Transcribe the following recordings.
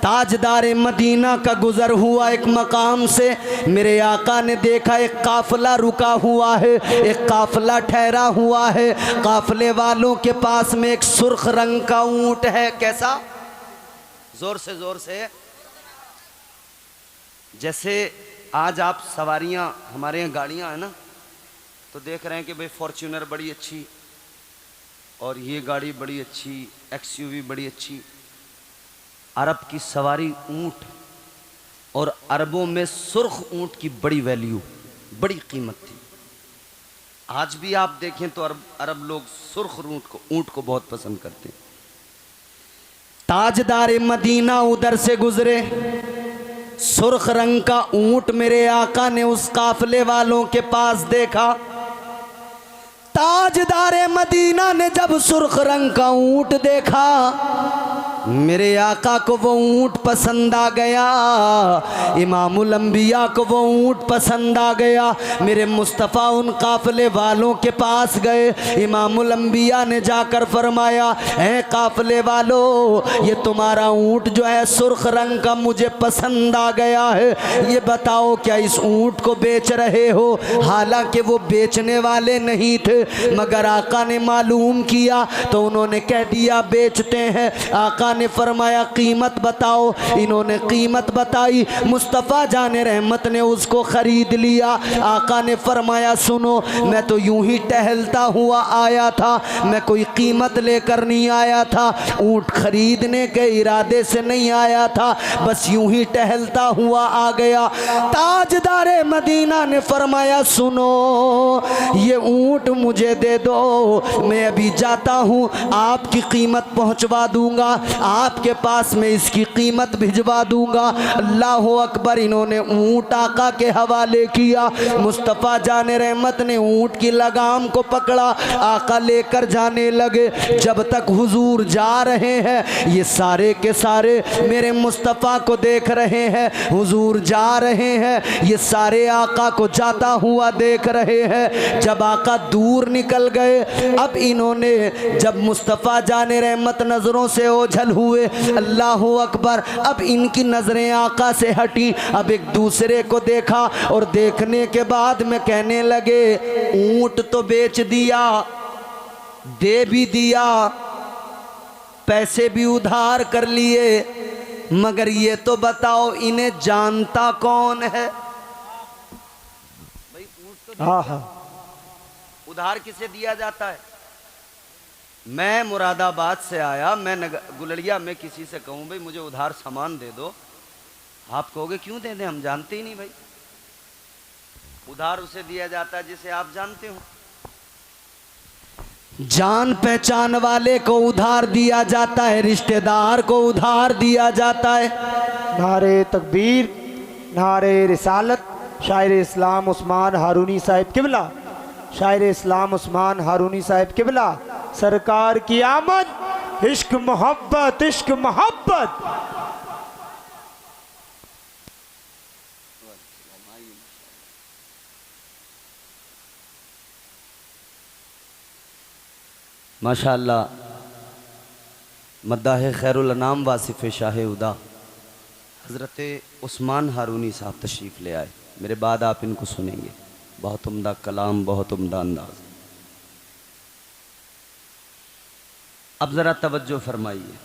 ताजदार Medina का गुजर हुआ एक मकाम से, मेरे आका ने देखा एक काफिला रुका हुआ है, एक काफिला ठहरा हुआ है। काफिले वालों के पास में एक सुर्ख रंग का ऊंट है। कैसा? जोर से जैसे आज आप सवारियां, हमारे यहाँ गाड़ियां हैं ना, तो देख रहे हैं कि भाई फॉर्च्यूनर बड़ी अच्छी और ये गाड़ी बड़ी अच्छी, एक्सयूवी बड़ी अच्छी। अरब की सवारी ऊंट, और अरबों में सुर्ख ऊंट की बड़ी वैल्यू, बड़ी कीमत थी। आज भी आप देखें तो अरब लोग सुर्ख ऊंट को बहुत पसंद करते हैं। ताजदार मदीना उधर से गुजरे, सुर्ख रंग का ऊंट मेरे आका ने उस काफिले वालों के पास देखा। ताजदार मदीना ने जब सुर्ख रंग का ऊंट देखा, मेरे आका को वो ऊंट पसंद आ गया, इमामुल अंबिया को वो ऊंट पसंद आ गया। मेरे मुस्तफ़ा उन काफिले वालों के पास गए। इमामुल अंबिया ने जाकर फरमाया, है काफिले वालों, ये तुम्हारा ऊंट जो है सुर्ख रंग का मुझे पसंद आ गया है, ये बताओ क्या इस ऊंट को बेच रहे हो? हालांकि वो बेचने वाले नहीं थे, मगर आका ने मालूम किया तो उन्होंने कह दिया बेचते हैं। आका ने फरमाया कीमत बताओ। इन्होंने कीमत बताई। मुस्तफ़ा जाने रहमत ने उसको खरीद लिया। आका ने फरमाया सुनो, मैं तो यूं ही टहलता हुआ आया था, मैं कोई कीमत लेकर नहीं आया था, ऊंट खरीदने के इरादे से नहीं आया था, बस यूं ही टहलता हुआ आ गया। ताजदारे मदीना ने फरमाया सुनो, ये ऊंट मुझे दे दो, मैं अभी जाता हूँ, आपकी कीमत पहुँचवा दूंगा, आपके पास में इसकी कीमत भिजवा दूंगा। अल्लाह अकबर। इन्होंने ऊंट आका के हवाले किया। मुस्तफ़ा जाने रहमत ने ऊंट की लगाम को पकड़ा, आका लेकर जाने लगे। जब तक हुजूर जा रहे हैं, ये सारे के सारे मेरे मुस्तफ़ा को देख रहे हैं। हुजूर जा रहे हैं, ये सारे आका को जाता हुआ देख रहे हैं। जब आका दूर निकल गए, अब इन्होंने जब मुस्तफ़ा जाने रहमत नजरों से ओझल हुए, अल्लाह अकबर, अब इनकी नजरें आका से हटी। अब एक दूसरे को देखा और देखने के बाद में कहने लगे, ऊंट तो बेच दिया, दे भी दिया, पैसे भी उधार कर लिए, मगर ये तो बताओ इन्हें जानता कौन है? भाई ऊंट तो उधार किसे दिया जाता है? मैं मुरादाबाद से आया, मैं गुलड़िया में किसी से कहूँ भाई मुझे उधार सामान दे दो, आप कहोगे क्यों दे दें, हम जानते ही नहीं। भाई उधार उसे दिया जाता है जिसे आप जानते हो। जान पहचान वाले को उधार दिया जाता है, रिश्तेदार को उधार दिया जाता है। नारे तकबीर, नारे रिसालत। शायर इस्लाम उस्मान हारूनी साहिब किबला, शायर इस्लाम उस्मान हारूनी साहिब किबला, सरकार की आमद। इश्क मोहब्बत, इश्क मोहब्बत। माशाअल्लाह। मद्दाह खैरुल अनाम वासिफ़ शाह उदा हज़रत उस्मान हारूनी साहब तशरीफ़ ले आए। मेरे बाद आप इनको सुनेंगे। बहुत उम्दा कलाम, बहुत उम्दा अंदाज। अब ज़रा तवज्जो फरमाइए।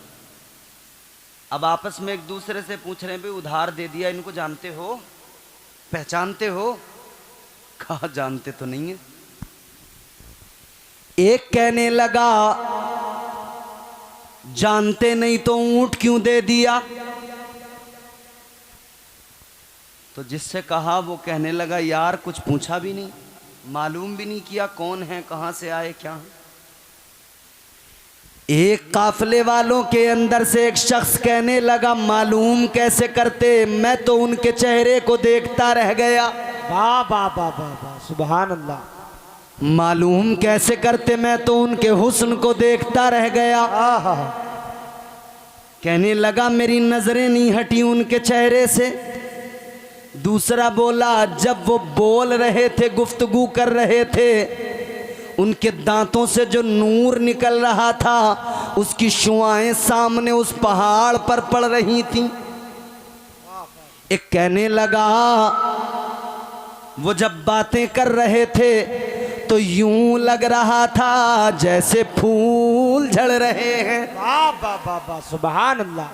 अब आपस में एक दूसरे से पूछ रहे हैं, भाई उधार दे दिया, इनको जानते हो, पहचानते हो? कहा जानते तो नहीं है। एक कहने लगा, जानते नहीं तो ऊंट क्यों दे दिया? तो जिससे कहा वो कहने लगा, यार कुछ पूछा भी नहीं, मालूम भी नहीं किया कौन है, कहां से आए, क्या है। एक काफिले वालों के अंदर से एक शख्स कहने लगा, मालूम कैसे करते, मैं तो उनके चेहरे को देखता रह गया। वाह वाह वाह वाह वाह, सुभान अल्लाह। मालूम कैसे करते, मैं तो उनके हुस्न को देखता रह गया। कहने लगा, मेरी नजरें नहीं हटी उनके चेहरे से। दूसरा बोला, जब वो बोल रहे थे, गुफ्तगू कर रहे थे, उनके दांतों से जो नूर निकल रहा था, उसकी शुआएं सामने उस पहाड़ पर पड़ रही थीं। एक कहने लगा, वो जब बातें कर रहे थे तो यूं लग रहा था जैसे फूल झड़ रहे हैं। वाह वाह वाह वाह, सुभान अल्लाह।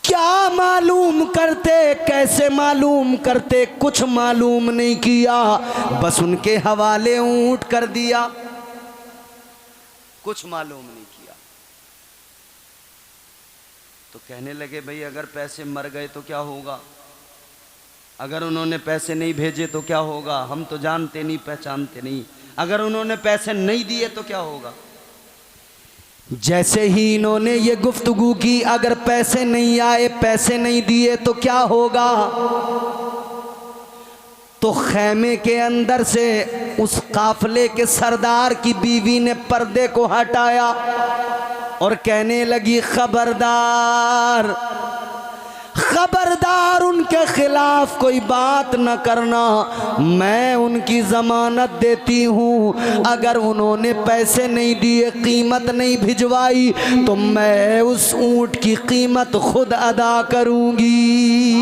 क्या मालूम करते, कैसे मालूम करते, कुछ मालूम नहीं किया, बस उनके हवाले ऊंट कर दिया, कुछ मालूम नहीं किया। तो कहने लगे, भाई अगर पैसे मर गए तो क्या होगा, अगर उन्होंने पैसे नहीं भेजे तो क्या होगा, हम तो जानते नहीं पहचानते नहीं, अगर उन्होंने पैसे नहीं दिए तो क्या होगा। जैसे ही इन्होंने ये गुफ्तगू की, अगर पैसे नहीं आए, पैसे नहीं दिए तो क्या होगा, तो खैमे के अंदर से उस काफले के सरदार की बीवी ने पर्दे को हटाया और कहने लगी, खबरदार खबरदार, उनके खिलाफ कोई बात न करना, मैं उनकी जमानत देती हूँ, अगर उन्होंने पैसे नहीं दिए, कीमत नहीं भिजवाई, तो मैं उस ऊंट की कीमत खुद अदा करूंगी।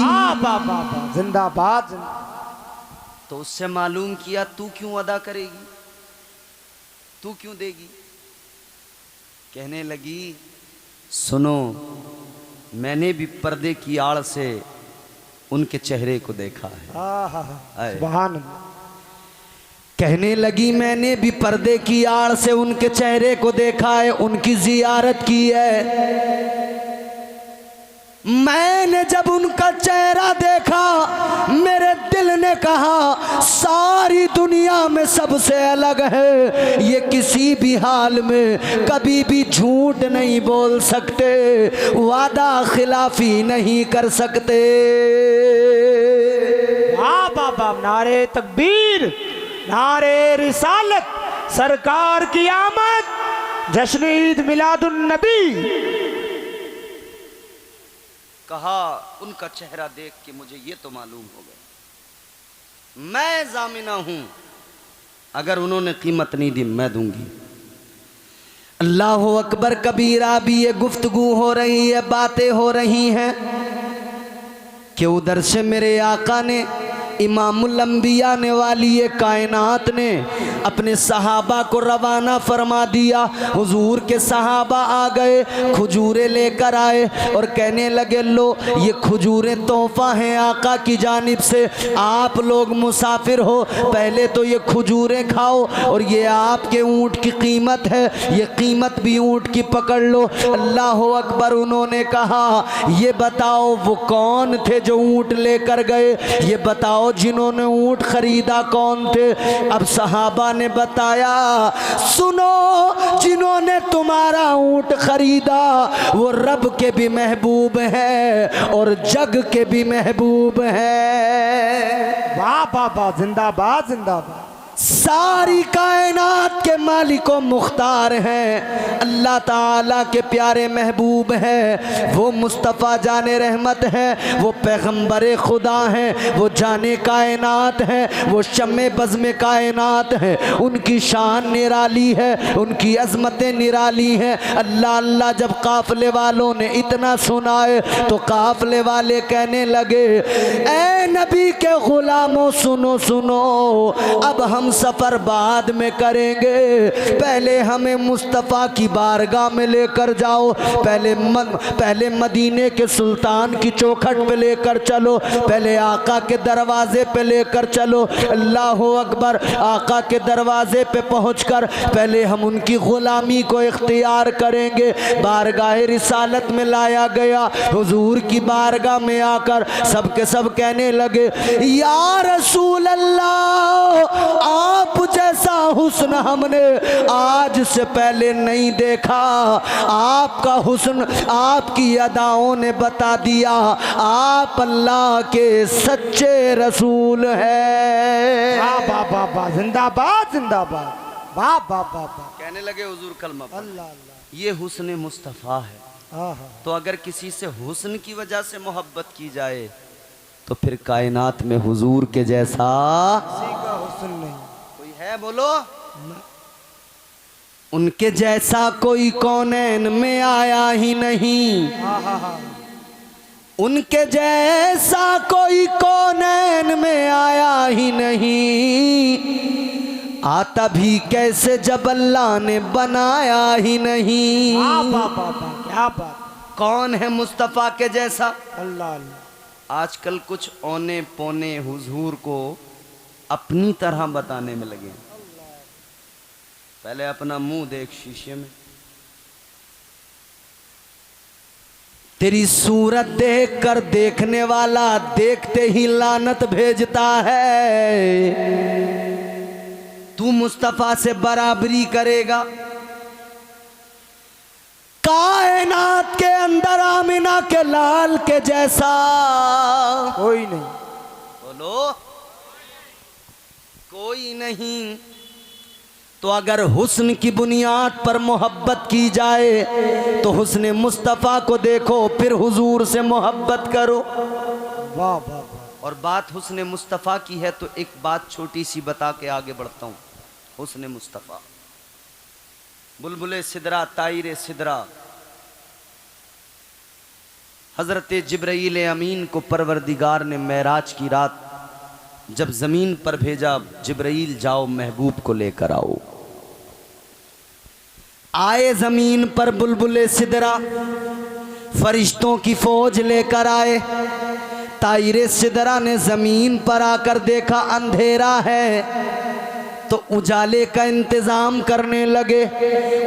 जिंदाबाद। तो उससे मालूम किया, तू क्यों अदा करेगी, तू क्यों देगी। कहने लगी, सुनो, मैंने भी पर्दे की आड़ से उनके चेहरे को देखा है। सुभान। कहने लगी, मैंने भी पर्दे की आड़ से उनके चेहरे को देखा है, उनकी जियारत की है। मैंने जब उनका चेहरा देखा, मेरे दिल ने कहा, सारी दुनिया में सबसे अलग है, ये किसी भी हाल में कभी भी झूठ नहीं बोल सकते, वादा खिलाफी नहीं कर सकते। वाह वाह वाह, नारे तकबीर, नारे रिसालत, सरकार की आमद, जश्न ईद मिलादुन नबी। कहा, उनका चेहरा देख के मुझे ये तो मालूम हो गया, मैं जामिना हूं, अगर उन्होंने कीमत नहीं दी मैं दूंगी। अल्लाह अकबर कबीरा। भी ये गुफ्तगू हो रही है, बातें हो रही हैं कि उधर से मेरे आका ने, इमामुल अंबिया ने वाली ये कायनात ने अपने सहाबा को रवाना फरमा दिया। हुजूर के सहाबा आ गए, खजूरें लेकर आए और कहने लगे, लो ये खजूरें तोहफा हैं आका की जानिब से, आप लोग मुसाफिर हो, पहले तो ये खजूरें खाओ और ये आपके ऊँट की कीमत है, ये कीमत भी ऊँट की पकड़ लो। अल्लाह अकबर। उन्होंने कहा, ये बताओ वो कौन थे जो ऊँट लेकर गए, ये बताओ जिन्होंने ऊँट खरीदा कौन थे। अब सहाबा ने बताया, सुनो, जिन्होंने तुम्हारा ऊँट खरीदा वो रब के भी महबूब है और जग के भी महबूब है। वाह वाह वाह, जिंदाबाद जिंदाबाद। सारी कायनात के मालिको मुख्तार हैं, अल्लाह ताला के प्यारे महबूब हैं, वो मुस्तफ़ा जाने रहमत है, वो पैगम्बर खुदा हैं, वो जाने कायनात हैं, वो शम्मे बज़्म कायनात हैं, उनकी शान निराली है, उनकी अज़मतें निराली हैं। अल्लाह अल्लाह जब काफ़िले वालों ने इतना सुनाए तो काफ़िले वाले कहने लगे, ए नबी के ग़ुलामों सुनो सुनो, अब हम सफर बाद में करेंगे, पहले हमें मुस्तफ़ा की बारगाह में लेकर जाओ, पहले मदीने के सुल्तान की चौखट पे लेकर चलो, पहले आका के दरवाजे पे लेकर चलो। अल्लाह अकबर। आका के दरवाजे पे पहुंचकर पहले हम उनकी गुलामी को इख्तियार करेंगे। बारगाह रिसालत में लाया गया, हुजूर की बारगाह में आकर सबके सब कहने लगे, या रसूल अल्लाह, आप जैसा हुस्न हमने आज से पहले नहीं देखा, आपका हुस्न आपकी अदाओं ने बता दिया, आप अल्लाह के सच्चे रसूल हैं। वाह वाह वाह वाह, जिंदाबाद जिंदाबाद। वाह वाह वाह वाह। कहने लगे हुजूर कलमा पढ़। अल्लाह अल्लाह। ये हुस्न मुस्तफ़ा है, तो अगर किसी से हुस्न की वजह से मोहब्बत की जाए तो फिर कायनात में हुजूर के जैसा किसी का हुस्न नहीं कोई है, बोलो। उनके जैसा कोई कौनैन में आया ही नहीं। उनके जैसा कोई कौनैन में आया ही नहीं, आता भी कैसे जब अल्लाह ने बनाया ही नहीं। क्या बात। कौन है मुस्तफ़ा के जैसा? अल्लाह अल्लाह। आजकल कुछ औने पौने हुजूर को अपनी तरह बताने में लगे। पहले अपना मुंह देख शीशे में, तेरी सूरत देख कर देखने वाला देखते ही लानत भेजता है। तू मुस्तफ़ा से बराबरी करेगा? कायनात के अंदर आमिना के लाल के जैसा कोई नहीं। बोलो, कोई नहीं। तो अगर हुस्न की बुनियाद पर मोहब्बत की जाए तो हुस्न मुस्तफ़ा को देखो, फिर हुजूर से मोहब्बत करो। वाह वाह वाह। और बात हुस्न मुस्तफ़ा की है तो एक बात छोटी सी बता के आगे बढ़ता हूँ। हुस्न मुस्तफ़ा, बुलबुले सिदरा ताइरे सिदरा, हज़रत जिब्राईल अमीन को परवरदिगार ने मेराज की रात जब ज़मीन पर भेजा, जिब्राईल जाओ महबूब को लेकर आओ। आए ज़मीन पर बुलबुले सिदरा, फरिश्तों की फौज लेकर आए। ताइरे सिदरा ने ज़मीन पर आकर देखा अंधेरा है तो उजाले का इंतज़ाम करने लगे,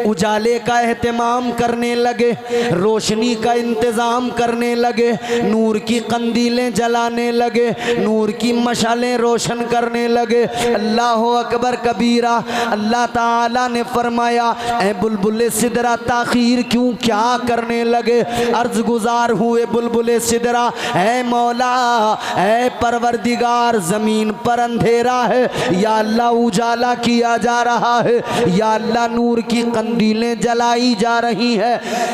उजाले का एहतमाम करने लगे, रोशनी का इंतज़ाम करने लगे, नूर की कंदीलें जलाने लगे, नूर की मशालें रोशन करने लगे। अल्लाह अकबर कबीरा। अल्लाह ताला ने फरमाया, ए बुलबुले सिदरा ताखीर क्यों क्या करने लगे? अर्ज़ गुजार हुए बुलबुले सिदरा, ए मौला, ए परवरदिगार, ज़मीन पर अंधेरा है, या अल्लाह उजाला किया जा रहा है, या अल्लाह नूर की कंदीलें जलाई जा रही है।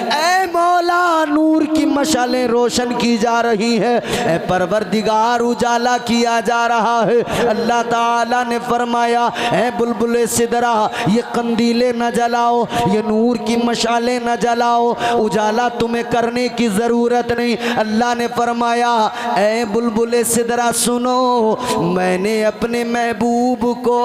ऐ मौला, नूर की मशालें रोशन की जा रही है, ऐ परवरदिगार उजाला किया जा रहा है। अल्लाह ताला ने फरमाया, ऐ बुलबुले सिदरा, ये कंदीलें न जलाओ, ये नूर की मशालें न जलाओ, उजाला तुम्हें करने की ज़रूरत नहीं। अल्लाह ने फरमाया, ऐ बुलबुले सिदरा सुनो, मैंने अपने महबूब को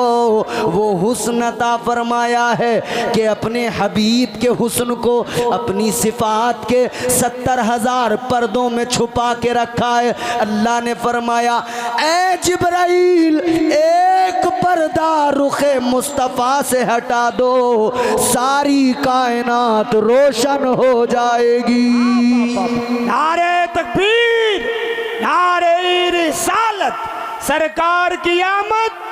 वो हुस्न अता फरमाया है कि अपने हबीब के हुस्न को अपनी सिफात के 70,000 पर्दों में छुपा के रखा है। अल्लाह ने फरमाया, ऐ जिब्राईल, एक पर्दा रुखे मुस्तफ़ा से हटा दो, सारी कायनात रोशन हो जाएगी। नारे तकबीर, नारे रिसालत, सरकार की आमद,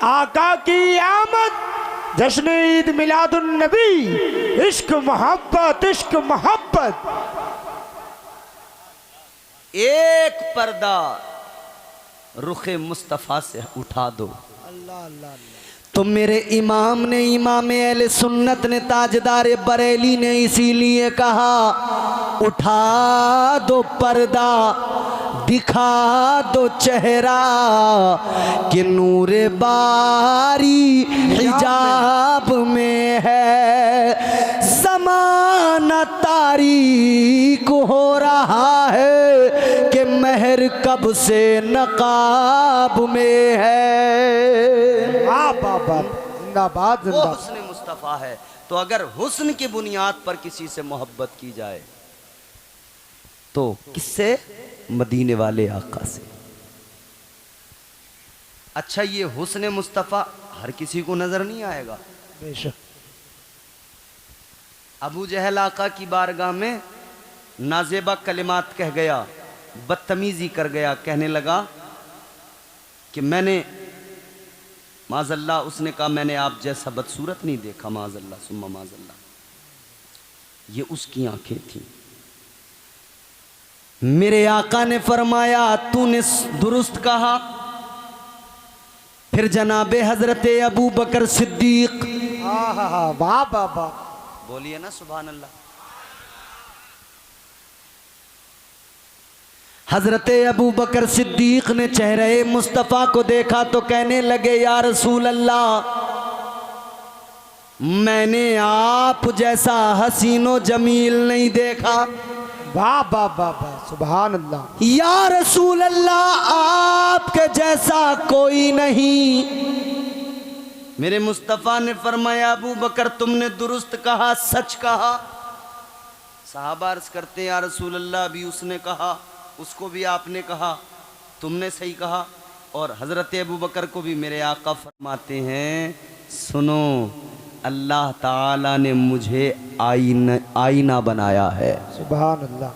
आका की आमद, जश्न ईद मिलादुन नबी, इश्क मोहब्बत, इश्क मोहब्बत। एक पर्दा रुखे मुस्तफ़ा से उठा दो। अल्लाह अल्लाह। तो मेरे इमाम ने, इमाम अहले सुन्नत ने, ताजदार बरेली ने इसीलिए कहा, उठा दो पर्दा, दिखा दो चेहरा, कि नूर बारी हिजाब में है, ज़माना तारीक हो रहा है, कि महर कब से नकाब में है। जिंदाबाद वो जिंदाबाद। हुस्न मुस्तफ़ा है। तो अगर हुस्न की बुनियाद पर किसी से मोहब्बत की जाए तो किससे? मदीने वाले आका से। अच्छा, ये हुस्न मुस्तफ़ा हर किसी को नजर नहीं आएगा। बेशक। अबू जहल आका की बारगाह में नाजेबा कलिमात कह गया, बदतमीजी कर गया, कहने लगा कि मैंने, माज़ल्ला, उसने कहा मैंने आप जैसा बदसूरत नहीं देखा, माज़ल्ला सुम्मा माज़ल्ला। ये उसकी आंखें थीं। मेरे आका ने फरमाया, तूने दुरुस्त कहा। फिर जनाबे हजरत अबू बकर सिद्दीक, वाह वाह वाह, बोलिए ना सुभान अल्लाह। हजरत अबू बकर सिद्दीक ने चेहरे मुस्तफ़ा को देखा तो कहने लगे, या रसूल अल्लाह, मैंने आप जैसा हसीनो जमील नहीं देखा। वाह वाह वाह वाह, सुभान अल्लाह। या रसूल अल्लाह आपके जैसा कोई नहीं। मेरे मुस्तफ़ा ने फरमाया अबू बकर तुमने दुरुस्त कहा, सच कहा। सहाबा अर्ज करते या रसूल अल्लाह, अभी उसने कहा, उसको भी आपने कहा, तुमने सही कहा। और हज़रत अबू बकर को भी मेरे आका फरमाते हैं सुनो, अल्लाह ताला ने मुझे आईना बनाया है। सुभान अल्लाह।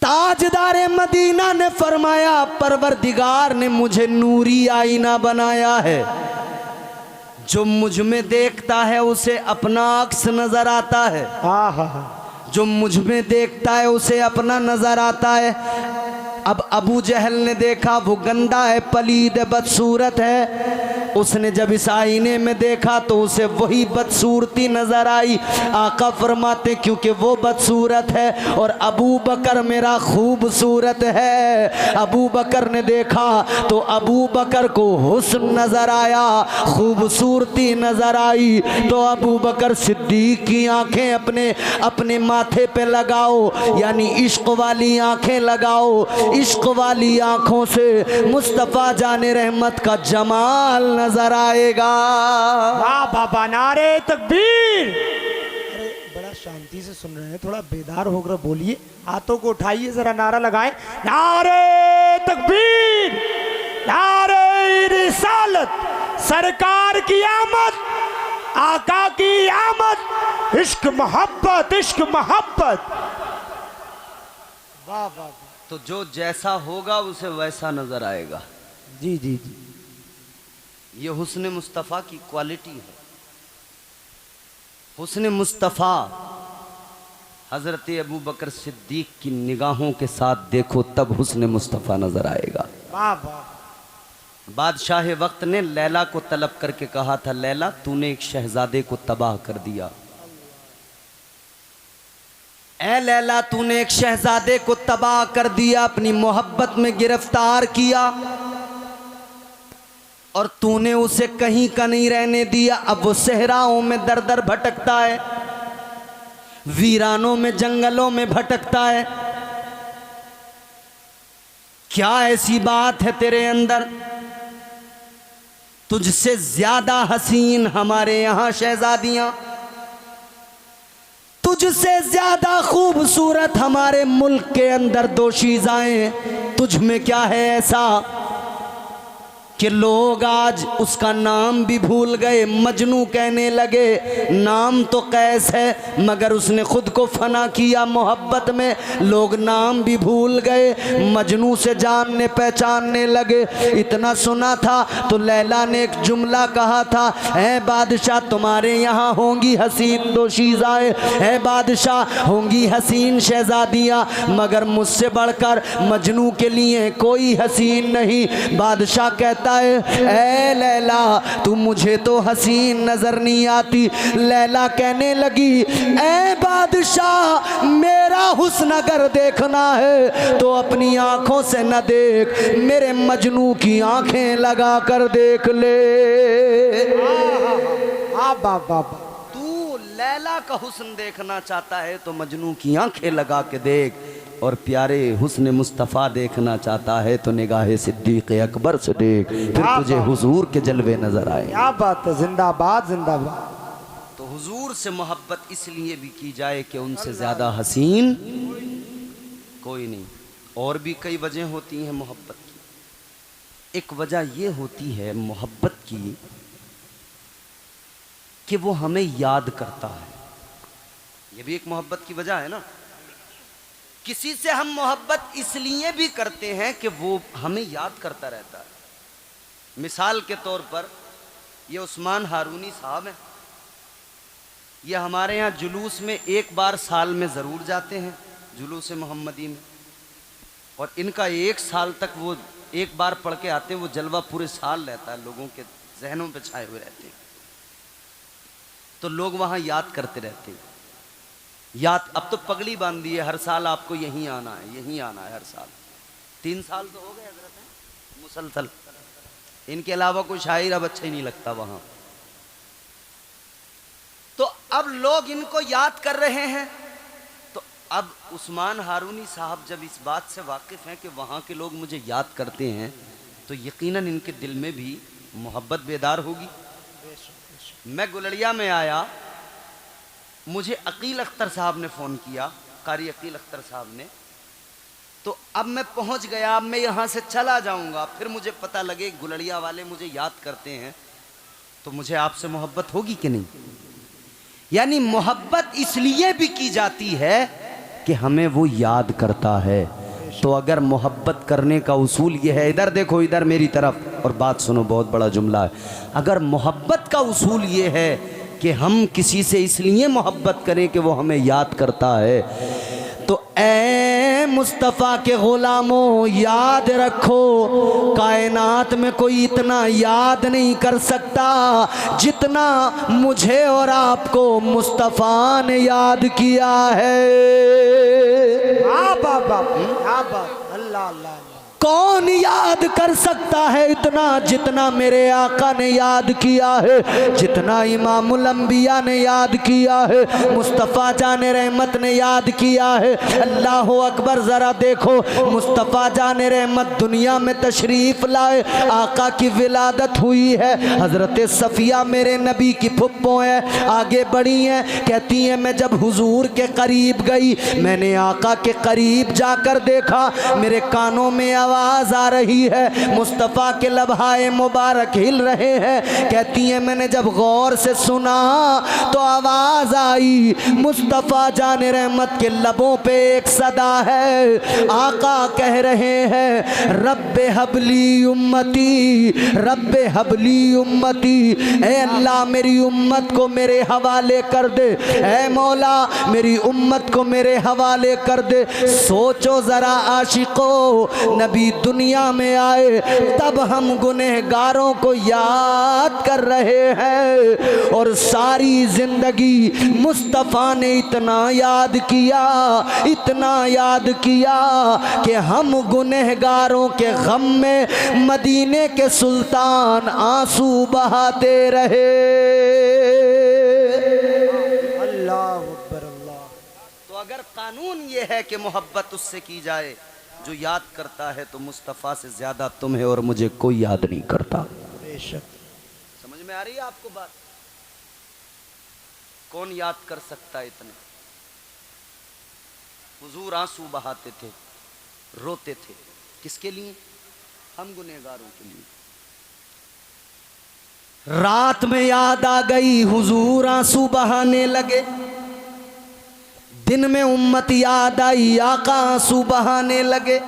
ताजदार मदीना ने फरमाया परवरदिगार ने मुझे नूरी आईना बनाया है। जो मुझ में देखता है उसे अपना अक्स नजर आता है, हाँ हाँ हाँ, जो मुझ में देखता है उसे अपना नजर आता है। अब अबू जहल ने देखा वो गंदा है, पलीद है, बदसूरत है। उसने जब इस आईने में देखा तो उसे वही बदसूरती नजर आई। आका फरमाते क्योंकि वो बदसूरत है और अबू बकर मेरा खूबसूरत है। अबू बकर ने देखा तो अबू बकर को हुस्न नजर आया, खूबसूरती नजर आई। तो अबू बकर सिद्दीक की आंखें अपने अपने माथे पे लगाओ, यानी इश्क वाली आंखें लगाओ। इश्क वाली आंखों से मुस्तफ़ा जाने रहमत का जमाल नजर आएगा। वाह बाबा, नारे तकबीर। अरे बड़ा शांति से सुन रहे हैं, थोड़ा बेदार होकर बोलिए, हाथों को उठाइए, जरा नारा लगाएं, नारे तकबीर, नारे रिसालत, सरकार की आमद, आका की आमद, इश्क मोहब्बत, इश्क मोहब्बत। वाह वाह, तो जो जैसा होगा उसे वैसा नजर आएगा। जी जी जी, ये हुस्न मुस्तफ़ा की क्वालिटी है। हुस्न मुस्तफ़ा हज़रत अबू बकर सिद्दीक की निगाहों के साथ देखो तब हुस्न मुस्तफ़ा नजर आएगा। वाह वाह। बादशाह वक्त ने लैला को तलब करके कहा था, लैला तूने एक शहजादे को तबाह कर दिया। ए लैला तूने एक शहजादे को तबाह कर दिया, अपनी मोहब्बत में गिरफ्तार किया और तूने उसे कहीं का नहीं रहने दिया। अब वो सहराओं में दर दर भटकता है, वीरानों में, जंगलों में भटकता है। क्या ऐसी बात है तेरे अंदर? तुझसे ज्यादा हसीन हमारे यहाँ शहजादियां, तुझसे ज्यादा खूबसूरत हमारे मुल्क के अंदर दोशीज़ाएं। तुझ में क्या है ऐसा कि लोग आज उसका नाम भी भूल गए, मजनू कहने लगे। नाम तो कैस है मगर उसने खुद को फना किया मोहब्बत में, लोग नाम भी भूल गए, मजनू से जानने पहचानने लगे। इतना सुना था तो लैला ने एक जुमला कहा था, ऐ बादशाह तुम्हारे यहाँ होंगी हसीन दोशीज़ाएं, ऐ बादशाह होंगी हसीन शहजादियाँ, मगर मुझसे बढ़कर मजनू के लिए कोई हसीन नहीं। बादशाह कहता ऐ लैला तू मुझे तो हसीन नजर नहीं आती। लैला कहने लगी ऐ बादशाह मेरा हुस्न अगर देखना है तो अपनी आंखों से न देख, मेरे मजनू की आंखें लगा कर देख ले। तू लैला का हुस्न देखना चाहता है तो मजनू की आंखें लगा के देख, और प्यारे हुस्न मुस्तफ़ा देखना चाहता है तो निगाहे सिद्दीक़ अकबर से देख, फिर तुझे हुजूर के जलवे नजर आए। क्या बात है, जिंदाबाद जिंदाबाद। तो हुजूर से मोहब्बत इसलिए भी की जाए कि उनसे ज़्यादा हसीन कोई नहीं। और भी कई वजह होती हैं मोहब्बत की। एक वजह ये होती है मोहब्बत की कि वो हमें याद करता है, ये भी एक मोहब्बत की वजह है ना। किसी से हम मोहब्बत इसलिए भी करते हैं कि वो हमें याद करता रहता है। मिसाल के तौर पर ये उस्मान हारूनी साहब हैं, ये हमारे यहाँ जुलूस में एक बार साल में ज़रूर जाते हैं, जुलूस मोहम्मदी में, और इनका एक साल तक वो एक बार पढ़ के आते हैं, वो जलवा पूरे साल रहता है, लोगों के जहनों पे छाए हुए रहते हैं। तो लोग वहाँ याद करते रहते हैं। याद अब तो पगड़ी बांध दी है, हर साल आपको यहीं आना है, यहीं आना है हर साल। 3 साल तो हो गए हजरत मुसलसल, इनके अलावा कोई शायर अब अच्छा ही नहीं लगता वहाँ। तो अब लोग इनको याद कर रहे हैं, तो अब उस्मान हारूनी साहब जब इस बात से वाकिफ़ हैं कि वहाँ के लोग मुझे याद करते हैं, तो यकीनन इनके दिल में भी मोहब्बत बेदार होगी। मैं गुलड़िया में आया, मुझे अकील अख्तर साहब ने फ़ोन किया, कारी अकील अख्तर साहब ने। तो अब मैं पहुंच गया, अब मैं यहाँ से चला जाऊंगा, फिर मुझे पता लगे गुलड़िया वाले मुझे याद करते हैं, तो मुझे आपसे मोहब्बत होगी कि नहीं? यानी मोहब्बत इसलिए भी की जाती है कि हमें वो याद करता है। तो अगर मोहब्बत करने का उसूल ये है, इधर देखो, इधर मेरी तरफ, और बात सुनो, बहुत बड़ा जुमला है। अगर मोहब्बत का उसूल ये है कि हम किसी से इसलिए मोहब्बत करें कि वो हमें याद करता है, तो ऐ मुस्तफ़ा के ग़ुलामों याद रखो, कायनात में कोई इतना याद नहीं कर सकता जितना मुझे और आपको मुस्तफ़ा ने याद किया है। अल्लाह अल्लाह। कौन याद कर सकता है इतना जितना मेरे आका ने याद किया है, जितना इमामुल अंबिया ने याद किया है, मुस्तफ़ा जाने रहमत ने याद किया है। अल्लाह अकबर, ज़रा देखो, मुस्तफ़ा जाने रहमत दुनिया में तशरीफ़ लाए, आका की विलादत हुई है। हज़रत सफ़िया मेरे नबी की फुप्पो हैं, आगे बढ़ी हैं, कहती हैं मैं जब हुजूर के करीब गई, मैंने आका के करीब जाकर देखा, मेरे कानों में आवाज आ रही है, मुस्तफ़ा के लबहाए मुबारक हिल रहे हैं। कहती है मैंने जब गौर से सुना तो आवाज आई, मुस्तफ़ा जाने रहमत के लबों पे एक सदा है, आका कह रहे हैं रब्बे हबली उम्मती, रब्बे हबली उम्मती, ए अल्लाह मेरी उम्मत को मेरे हवाले कर दे, ए मौला मेरी उम्मत को मेरे हवाले कर दे। सोचो ज़रा आशिको, नबी दुनिया में आए तब हम गुनहगारों को याद कर रहे हैं, और सारी जिंदगी मुस्तफ़ा ने इतना याद किया, इतना याद किया कि हम गुनहगारों के गम में मदीने के सुल्तान आंसू बहाते रहे। अल्लाह अकबर अल्लाह। तो अगर कानून ये है कि मोहब्बत उससे की जाए जो याद करता है, तो मुस्तफ़ा से ज़्यादा तुम्हें और मुझे कोई याद नहीं करता। बेशक। समझ में आ रही है आपको बात? कौन याद कर सकता है इतना? हुजूर आंसू बहाते थे, रोते थे, किसके लिए? हम गुनहगारों के लिए। रात में याद आ गई, हुजूर आंसू बहाने लगे, दिन में उम्मत याद आई, आका आंसू बहाने लगे।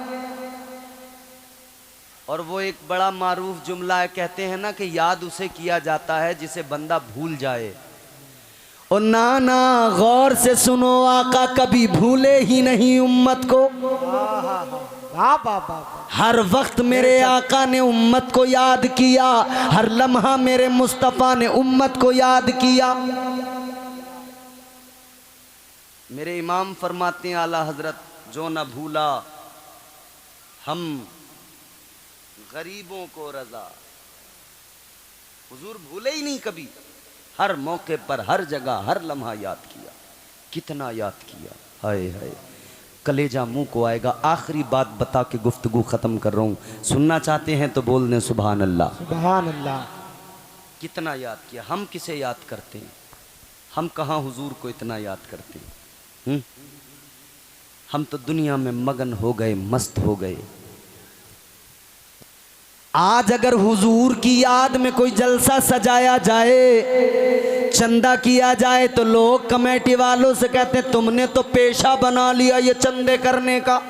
और वो एक बड़ा मारूफ जुमला है, कहते हैं ना कि याद उसे किया जाता है जिसे बंदा भूल जाए। और नाना गौर से सुनो, आका कभी भूले ही नहीं उम्मत को। हर वक्त मेरे आका ने उम्मत को याद किया, हर लम्हा मेरे मुस्तफ़ा ने उम्मत को याद किया। मेरे इमाम फरमाते हैं आला हजरत, जो न भूला हम गरीबों को रजा। हुजूर भूले ही नहीं कभी, हर मौके पर, हर जगह, हर लम्हा याद किया। कितना याद किया, हाय हाय, कलेजा मुंह को आएगा। आखिरी बात बता के गुफ्तगू ख़त्म कर रहा हूँ, सुनना चाहते हैं तो बोल दें सुभान अल्लाह। सुभान अल्लाह। कितना याद किया। हम किसे याद करते हैं? हम कहाँ हुजूर को इतना याद करते हैं? हम तो दुनिया में मगन हो गए, मस्त हो गए। आज अगर हुजूर की याद में कोई जलसा सजाया जाए, चंदा किया जाए, तो लोग कमेटी वालों से कहते हैं तुमने तो पेशा बना लिया ये चंदे करने का।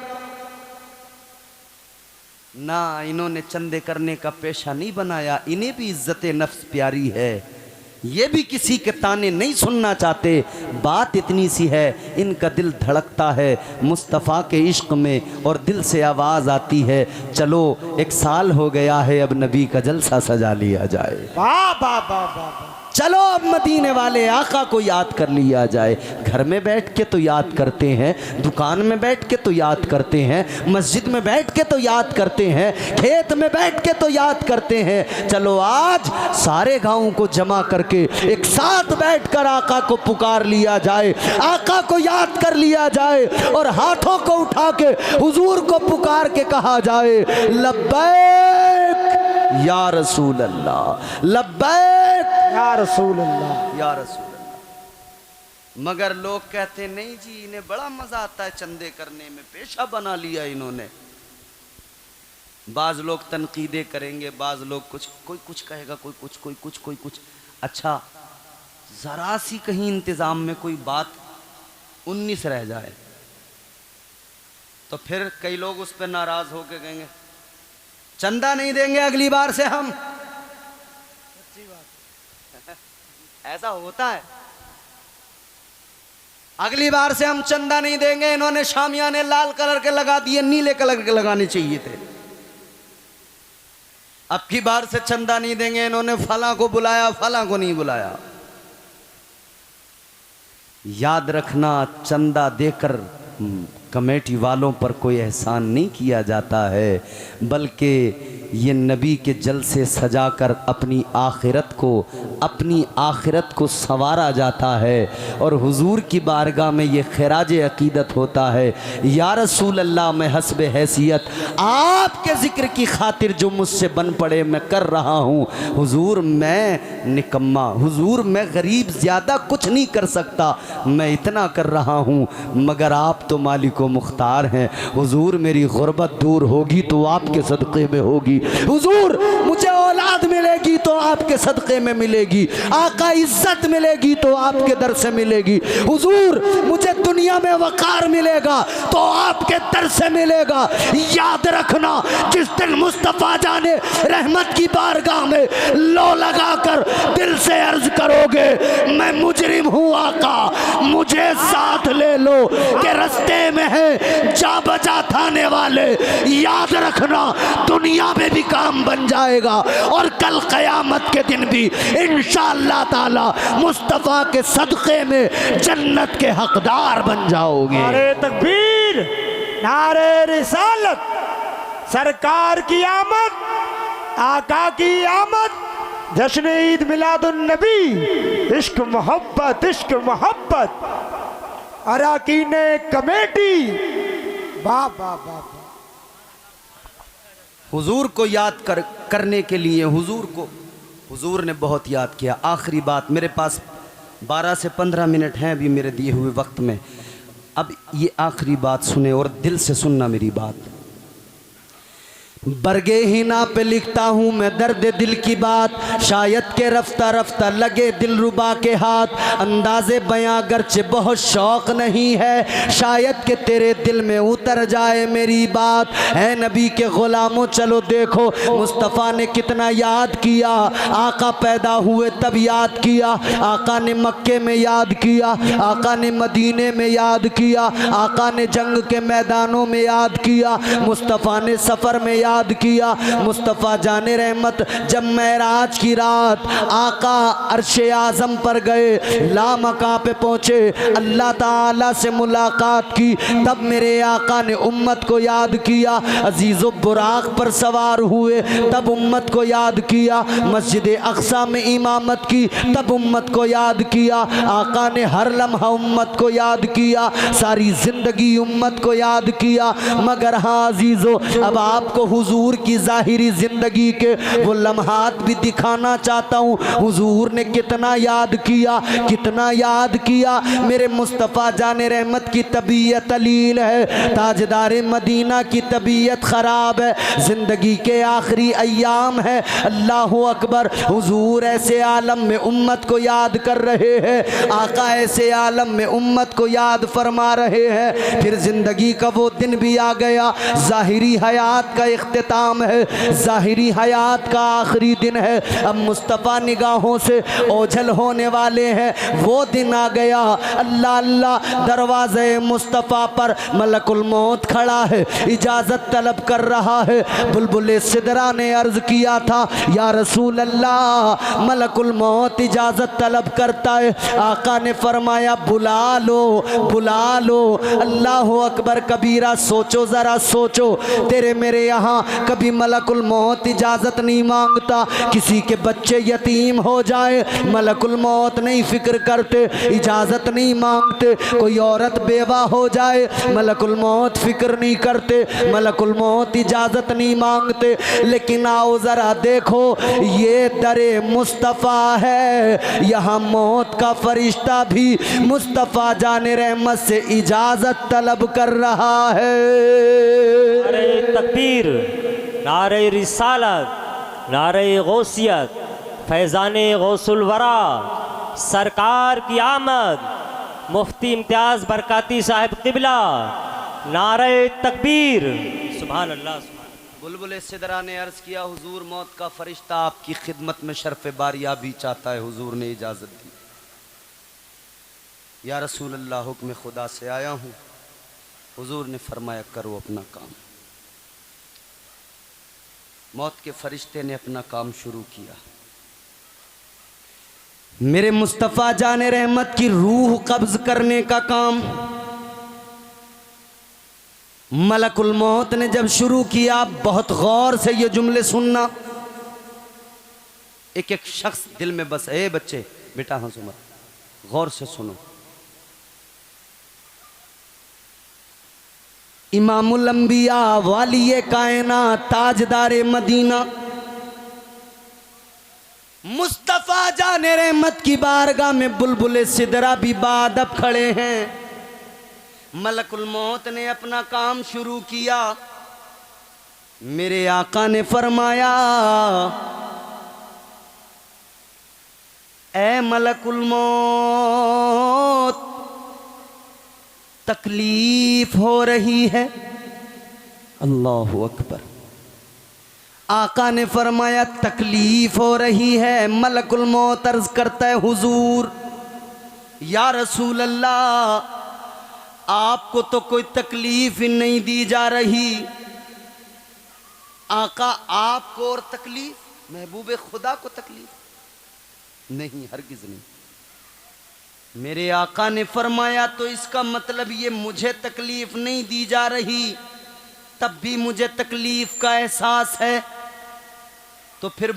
ना, इन्होंने चंदे करने का पेशा नहीं बनाया, इन्हें भी इज्जत नफ्स प्यारी है, ये भी किसी के ताने नहीं सुनना चाहते। बात इतनी सी है, इनका दिल धड़कता है मुस्तफ़ा के इश्क में, और दिल से आवाज़ आती है चलो 1 साल हो गया है, अब नबी का जलसा सजा लिया जाए। वाह वाह वाह वाह। चलो अब मदीने वाले आका को याद कर लिया जाए। घर में बैठ के तो याद करते हैं, दुकान में बैठ के तो याद करते हैं, मस्जिद में बैठ के तो याद करते हैं, खेत में बैठ के तो याद करते हैं। चलो आज सारे गाँव को जमा करके एक साथ बैठकर आका को पुकार लिया जाए, आका को याद कर लिया जाए और हाथों को उठा के हुजूर को पुकार के कहा जाए लब्बैक या रसूल अल्लाह, लब्बैक या रसूल अल्लाह, या रसूल अल्लाह। मगर लोग कहते नहीं जी, इन्हें बड़ा मजा आता है चंदे करने में, पेशा बना लिया इन्होंने। बाज लोग तनकीदे करेंगे, बाज लोग कोई कुछ कहेगा, कोई कुछ। अच्छा जरा सी कहीं इंतजाम में कोई बात 19 रह जाए तो फिर कई लोग उस पर नाराज होकर कहेंगे चंदा नहीं देंगे अगली बार से हम। ऐसा होता है, अगली बार से हम चंदा नहीं देंगे। इन्होंने शामियाने लाल कलर के लगा दिए, नीले कलर के लगाने चाहिए थे। अब की बार से चंदा नहीं देंगे, इन्होंने फला को बुलाया, फला को नहीं बुलाया। याद रखना, चंदा देकर कमेटी वालों पर कोई एहसान नहीं किया जाता है, बल्कि ये नबी के जलसे सजाकर अपनी आखिरत को संवारा जाता है। और हुजूर की बारगाह में ये खिराज अकीदत होता है, या रसूल अल्लाह मैं हस्ब हैसियत आपके ज़िक्र की खातिर जो मुझसे बन पड़े मैं कर रहा हूँ। हुजूर मैं निकम्मा, हुजूर मैं गरीब, ज़्यादा कुछ नहीं कर सकता, मैं इतना कर रहा हूँ, मगर आप तो मालिक व मुख्तार हैं। हुजूर मेरी गुर्बत दूर होगी तो आपके सदक़े में होगी, हुजूर मुझे औलाद मिलेगी तो आपके सदक़े में मिलेगी, आका इज्जत मिलेगी तो आपके दर से मिलेगी, हुजूर मुझे दुनिया में वक़ार मिलेगा तो आपके दर से मिलेगा। याद रखना, जिस दिन मुस्तफ़ा जाने रहमत की बारगाह में लो लगाकर दिल से अर्ज करोगे मैं मुजरिम हूँ आका, मुझे साथ ले लो कि रस्ते में है जा बजा थाने वाले, याद रखना दुनिया में भी काम बन जाएगा और कल क़यामत के दिन भी इंशाअल्लाह ताला मुस्तफ़ा के सदक़े में जन्नत के हकदार बन जाओगे। नारे तकबीर, नारे रिसालत, सरकार की आमद, आका की आमद, जश्न ईद मिलादुन नबी, इश्क मोहब्बत, इश्क मोहब्बत, अराकीन कमेटी, वाह वाह वाह। हुजूर को याद करने के लिए हुजूर ने बहुत याद किया। आखिरी बात, मेरे पास 12 से 15 मिनट हैं अभी मेरे दिए हुए वक्त में, अब ये आखिरी बात सुने और दिल से सुनना मेरी बात। बरगे हिना पे लिखता हूँ मैं दर्द दिल की बात, शायद के रफ्ता रफ्ता लगे दिल रुबा के हाथ, अंदाज़े बयां गर्चे बहुत शौक़ नहीं है, शायद के तेरे दिल में उतर जाए मेरी बात। है नबी के ग़ुलामों चलो देखो मुस्तफ़ा ने कितना याद किया, आका पैदा हुए तब याद किया, आका ने मक्के में याद किया, आका ने मदीने में याद किया, आका ने जंग के मैदानों में याद किया, मुस्तफ़ा ने सफ़र में याद किया। मुस्तफ़ा जाने रहमत जब मेराज की रात आका अर्शे आज़म पर गए, लामका पे पहुँचे, अल्लाह ताला से मुलाकात की, तब मेरे आका ने उम्मत को याद किया। अजीज़ो बुराक पर सवार हुए तब उम्मत को याद किया, मस्जिद अक़सा में इमामत की तब उम्मत को याद किया, आका ने हर लम्हा उम्मत को याद किया, सारी ज़िंदगी उम्मत को याद किया। मगर हाँ अजीज़ो, अब आपको हुजूर की ज़ाहिरी ज़िंदगी के वो लम्हात भी दिखाना चाहता हूँ। हुजूर ने कितना याद किया, कितना याद किया। मेरे मुस्तफ़ा जाने रहमत की तबीयत अलील है, ताजदार मदीना की तबीयत ख़राब है, ज़िंदगी के आखिरी अय्याम है। अल्लाह अकबर, हुजूर ऐसे आलम में उम्मत को याद कर रहे हैं, आका ऐसे आलम में उम्मत को याद फरमा रहे हैं। फिर ज़िंदगी का वो दिन भी आ गया, ज़ाहिरी हयात का इख्तिताम है, ज़ाहिरी हयात का आखिरी दिन है। अब मुस्तफ़ा निगाहों से ओझल होने वाले हैं, वो दिन आ गया। अल्लाह अल्लाह, दरवाज़े मुस्तफ़ा पर मलकुल मौत खड़ा है, इजाज़त तलब कर रहा है। बुलबुल सिदरा ने अर्ज़ किया था, या रसूल अल्लाह, मलकुल मौत इजाज़त तलब करता है। आका ने फरमाया बुला लो, बुला लो। अल्लाह अकबर कबीरा, सोचो ज़रा सोचो, तेरे मेरे यहाँ कभी मलकुल मौत इजाज़त नहीं मांगता। किसी के बच्चे यतीम हो जाए, मलकुल मौत नहीं फिक्र करते, इजाज़त नहीं मांगते। कोई औरत बेवा हो जाए, मलकुल मौत फिक्र नहीं करते, मलकुल मौत इजाज़त नहीं मांगते। लेकिन आओ ज़रा देखो, ये दरे मुस्तफ़ा है, यहाँ मौत का फरिश्ता भी मुस्तफ़ा जाने रहमत से इजाज़त तलब कर रहा है। नारे तकबीर, नारे रिसालत, नारे गौसियत, फैज़ाने गौसुल वरा, सरकार की आमद, मुफ्ती इम्तियाज़ बरकाती साहिब क़िबला, नारे तकबीर, सुभान अल्लाह। बुलबुल सिदरा ने अर्ज़ किया, हुजूर मौत का फरिश्ता आपकी खिदमत में शर्फ बारियाबी चाहता है। हुजूर ने इजाज़त दी। या रसूल अल्लाह, हुक्म खुदा से आया हूँ। हुजूर ने फरमाया करो अपना काम। मौत के फरिश्ते ने अपना काम शुरू किया। मेरे मुस्तफ़ा जाने रहमत की रूह कब्ज करने का काम मलकुल मौत ने जब शुरू किया। बहुत गौर से ये जुमले सुनना, एक एक शख्स दिल में बस। ए बच्चे, बेटा हंसो मत, गौर से सुनो। इमामुल अंबिया, वालिए कायनात, ताजदारे मदीना, मुस्तफ़ा जाने रहमत की बारगाह में बुलबुल सिदरा भी बादब खड़े हैं। मलकुल मौत ने अपना काम शुरू किया। मेरे आका ने फरमाया, ए मलकुल मौत, तकलीफ हो रही है। अल्लाहु अकबर। आका ने फरमाया तकलीफ हो रही है। मलकुल मौत अर्ज करता है, हुजूर या रसूल अल्लाह, आपको तो कोई तकलीफ ही नहीं दी जा रही। आका आपको और तकलीफ, महबूब खुदा को तकलीफ नहीं, हरगिज़ नहीं। मेरे आका ने फरमाया तो इसका मतलब ये मुझे तकलीफ नहीं दी जा रही, तब भी मुझे तकलीफ का एहसास है। तो फिर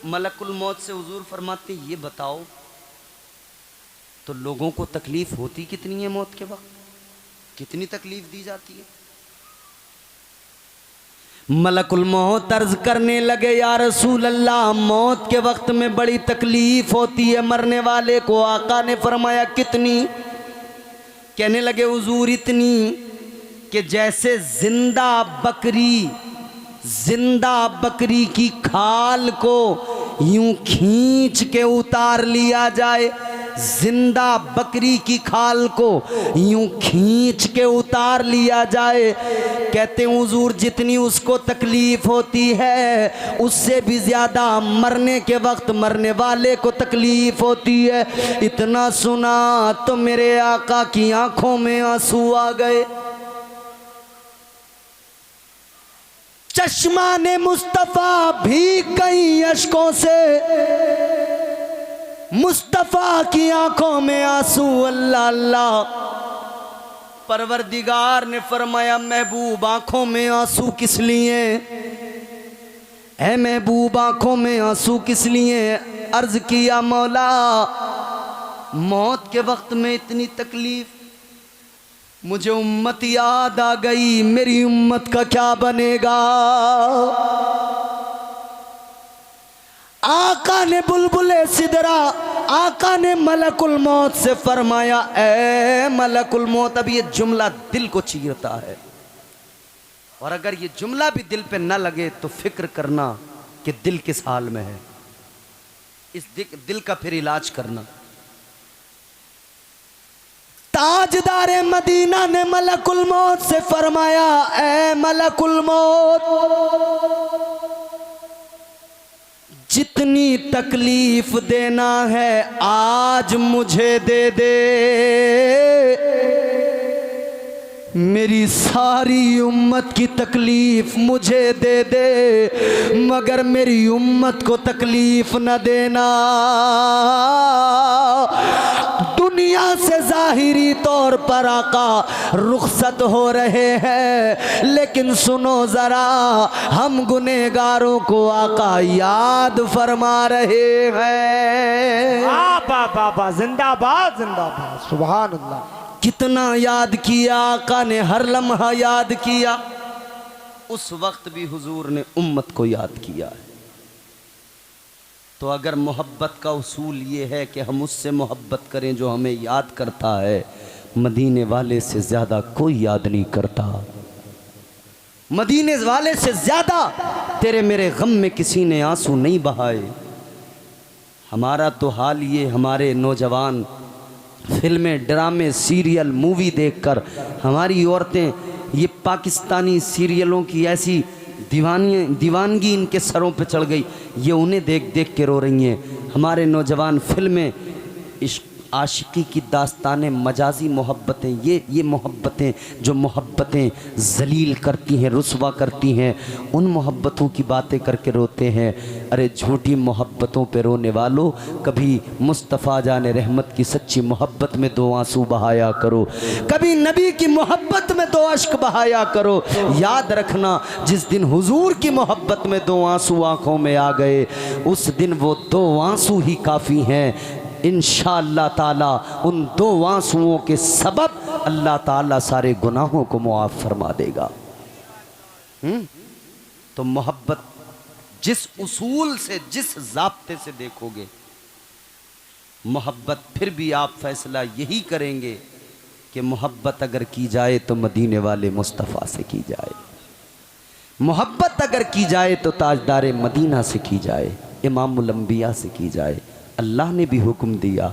मलकुल मौत से हुजूर फरमाते, ये बताओ तो लोगों को तकलीफ होती कितनी है मौत के वक्त, कितनी तकलीफ दी जाती है। मलकुल मौत अर्ज करने लगे, या रसूल अल्लाह, मौत के वक्त में बड़ी तकलीफ होती है मरने वाले को। आका ने फरमाया कितनी? कहने लगे हुजूर इतनी कि जैसे जिंदा बकरी की खाल को यूं खींच के उतार लिया जाए, जिंदा बकरी की खाल को यूं खींच के उतार लिया जाए। कहते हैं हुजूर जितनी उसको तकलीफ होती है उससे भी ज्यादा मरने के वक्त मरने वाले को तकलीफ होती है। इतना सुना तो मेरे आका की आंखों में आंसू आ गए। चश्मा ने मुस्तफा भी कई अश्कों से, मुस्तफा की आंखों में आंसू। अल्लाह अल्लाह। परवरदिगार ने फरमाया, महबूब आंखों में आंसू किस लिए? ऐ महबूब आंखों में आंसू किस लिए? अर्ज किया, मौला मौत के वक्त में इतनी तकलीफ, मुझे उम्मत याद आ गई, मेरी उम्मत का क्या बनेगा। आका ने बुलबुले सिदरा, आका ने मलकुल मौत से फरमाया, ए मलकुल मौत, अब ये जुमला दिल को चीरता है, और अगर ये जुमला भी दिल पे न लगे तो फिक्र करना कि दिल किस हाल में है, इस दिल का फिर इलाज करना। ताजदार मदीना ने मलकुल मौत से फरमाया, ऐ मलकुल मौत, जितनी तकलीफ देना है आज मुझे दे दे, मेरी सारी उम्मत की तकलीफ मुझे दे दे, मगर मेरी उम्मत को तकलीफ न देना। दुनिया से जाहिरी तौर पर आका रुखसत हो रहे हैं, लेकिन सुनो जरा, हम गुनहगारों को आका याद फरमा रहे हैं। बाबा बाबा जिंदाबाद जिंदाबाद, सुभान अल्लाह। कितना याद किया आका ने, हर लम्हा याद किया। उस वक्त भी हुजूर ने उम्मत को याद किया है। तो अगर मोहब्बत का उसूल ये है कि हम उससे मोहब्बत करें जो हमें याद करता है, मदीने वाले से ज़्यादा कोई याद नहीं करता। मदीने वाले से ज़्यादा तेरे मेरे गम में किसी ने आंसू नहीं बहाए। हमारा तो हाल ये, हमारे नौजवान फिल्में, ड्रामे, सीरियल, मूवी देखकर हमारी औरतें ये पाकिस्तानी सीरियलों की ऐसी दीवानगी इनके सरों पे चढ़ गई, ये उन्हें देख देख के रो रही हैं। हमारे नौजवान फिल्में, इश्क, आशिकी की दास्तानें, मजाजी मोहब्बतें, ये मोहब्बतें जो मोहब्बतें जलील करती हैं, रुसवा करती हैं, उन मोहब्बतों की बातें करके रोते हैं। अरे झूठी मोहब्बतों पे रोने वालों, कभी मुस्तफ़ा जाने रहमत की सच्ची मोहब्बत में दो आंसू बहाया करो, कभी नबी की मोहब्बत में दो अश्क बहाया करो। याद रखना, जिस दिन हुजूर की मोहब्बत में दो आंसू आँखों में आ गए, उस दिन वो दो आंसू ही काफ़ी हैं। इंशाअल्लाह ताला उन दो आंसुओं के सबब अल्लाह ताला सारे गुनाहों को मुआफ़ फरमा देगा। तो मोहब्बत जिस उसूल से, जिस ज़ाब्ते से देखोगे मोहब्बत, फिर भी आप फैसला यही करेंगे कि मोहब्बत अगर की जाए तो मदीने वाले मुस्तफ़ा से की जाए, मोहब्बत अगर की जाए तो ताजदार मदीना से की जाए, इमामुल अंबिया से की जाए। अल्लाह ने भी हुक्म दिया,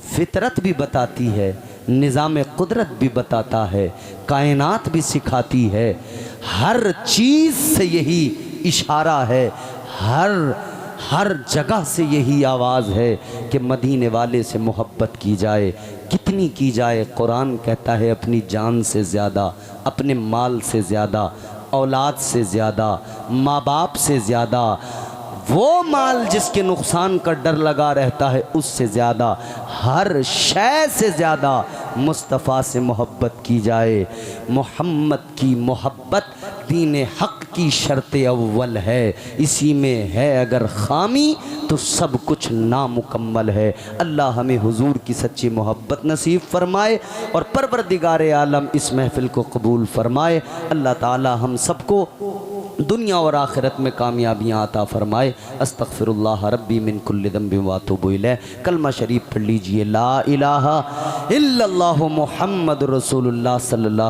फितरत भी बताती है, निज़ाम कुदरत भी बताता है, कायनात भी सिखाती है, हर चीज़ से यही इशारा है, हर जगह से यही आवाज़ है कि मदीने वाले से मोहब्बत की जाए। कितनी की जाए? कुरान कहता है अपनी जान से ज़्यादा, अपने माल से ज़्यादा, औलाद से ज़्यादा, माँ बाप से ज़्यादा, वो माल जिसके नुकसान का डर लगा रहता है उससे ज़्यादा, हर शय से ज़्यादा मुस्तफ़ा से मोहब्बत की जाए। मोहम्मद की मोहब्बत दीन हक़ की शर्त अव्वल है, इसी में है अगर खामी तो सब कुछ नामुकम्मल है। अल्लाह हमें हुजूर की सच्ची मोहब्बत नसीब फरमाए और परवरदिगार आलम इस महफ़िल को कबूल फरमाए। अल्लाह ताला हम सबको दुनिया और आखिरत में कामयाबियाँ अता फरमाए। अस्तग़फिरुल्लाह रब्बी मिन कुल्लि ज़ंबिन व अतूबु इलैह। कलमा शरीफ पढ़ लीजिए, ला इलाहा इल्लल्लाहु मुहम्मदुर रसूलुल्लाह सल्लल्लाहु